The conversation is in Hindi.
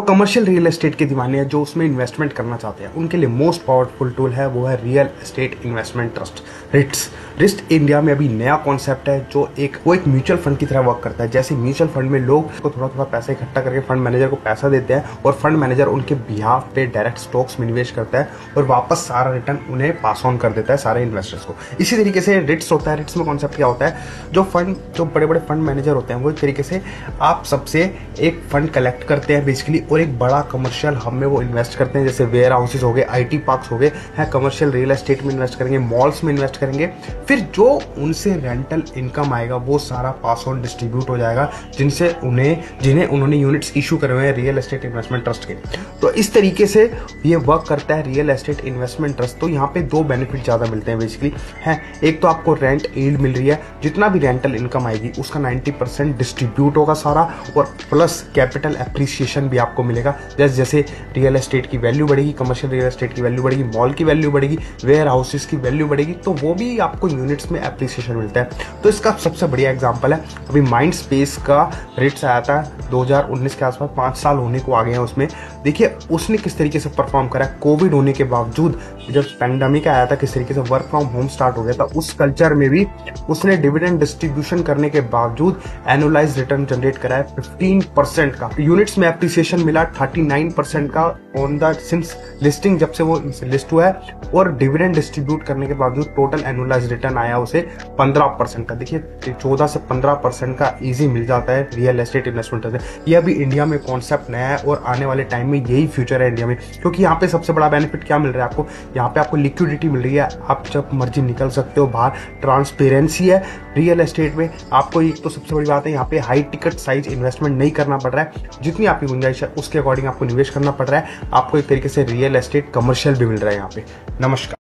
कमर्शियल रियल एस्टेट के दीवाने हैं जो उसमें इन्वेस्टमेंट करना चाहते हैं, उनके लिए मोस्ट पावरफुल टूल है वो है real estate investment trust, REITs. REITs India में अभी नया कॉन्सेप्ट है जो एक म्यूचुअल फंड की तरह वर्क करता है। जैसे म्यूचुअल फंड में लोग को थोड़ा थोड़ा पैसा इकट्ठा करके फंड मैनेजर को पैसा देते हैं और फंड मैनेजर उनके बिहाफ पे डायरेक्ट स्टॉक्स में निवेश करता है और वापस सारा रिटर्न उन्हें पास ऑन कर देता है सारे इन्वेस्टर्स को। इसी तरीके से रिट्स होता है। रिट्स में कॉन्सेप्ट क्या होता है, जो बड़े बड़े फंड मैनेजर होते हैं वो एक तरीके से आप सबसे एक फंड कलेक्ट करते हैं बेसिकली और एक बड़ा कमर्शियल हब में वो इन्वेस्ट करते हैं। जैसे वेयर हाउसेज हो गए, IT पार्क्स हो गए, है कमर्शियल रियल एस्टेट में इन्वेस्ट करेंगे, मॉल्स में इन्वेस्ट करेंगे। फिर जो उनसे रेंटल इनकम आएगा वो सारा पास ऑन डिस्ट्रीब्यूट हो जाएगा जिन्हें उन्होंने यूनिट्स इशू करे हुए हैं रियल एस्टेट इन्वेस्टमेंट ट्रस्ट के। तो इस तरीके से ये वर्क करता है रियल एस्टेट इन्वेस्टमेंट ट्रस्ट। तो यहाँ पे दो बेनिफिट ज्यादा मिलते हैं बेसिकली है। एक तो आपको रेंट यील्ड मिल रही है, जितना भी रेंटल इनकम आएगी उसका 90% डिस्ट्रीब्यूट होगा सारा, और प्लस कैपिटल एप्रिसिएशन भी आपको मिलेगा। जैसे रियल एस्टेट की वैल्यू बढ़ेगी, कमर्शियल रियल एस्टेट की वैल्यू बढ़ेगी, मॉल की वैल्यू बढ़ेगी, वेयर हाउसेस की वैल्यू बढ़ेगी, तो वो भी आपको यूनिट्स में एप्रिसिएशन मिलता है। तो इसका सबसे बढ़िया एग्जांपल है अभी माइंड स्पेस का रिट्स आया था 2019 के आसपास, 5 साल होने को आ गए हैं उसमें। देखिए उसने किस तरीके से परफॉर्म करा। कोविड होने के बावजूद, जब पैंडेमिक आया था, किस तरीके से वर्क फ्रॉम होम स्टार्ट हो गया था, उस कल्चर में भी उसने डिविडेंड डिस्ट्रीब्यूशन करने के बावजूद एनुअलाइज रिटर्न जनरेट करा है 15% का। यूनिट्स में एप्रिसिएशन मिला 39% का ऑन द सिंस लिस्टिंग, जब से वो लिस्ट हुआ है, और डिविडेंड डिस्ट्रीब्यूट करने के बावजूद टोटल एनुअलाइज रिटर्न आया उसे 15% का। देखिए 14 से 15% का इजी मिल जाता है रियल एस्टेट इन्वेस्टमेंट से। ये अभी इंडिया में कॉन्सेप्ट नया है और आने वाले टाइम में यही फ्यूचर है इंडिया में, क्योंकि यहाँ पे सबसे बड़ा बेनिफिट क्या मिल रहा है आपको, यहाँ पे आपको लिक्विडिटी मिल रही है, आप जब मर्जी निकल सकते हो बाहर, ट्रांसपेरेंसी है रियल एस्टेट में। आपको एक तो सबसे बड़ी बात है यहाँ पे हाई टिकट साइज इन्वेस्टमेंट नहीं करना पड़ रहा है, जितनी आपकी गुंजाइश है उसके अकॉर्डिंग आपको निवेश करना पड़ रहा है। आपको एक तरीके से रियल एस्टेट कमर्शियल भी मिल रहा है यहाँ पे। नमस्कार।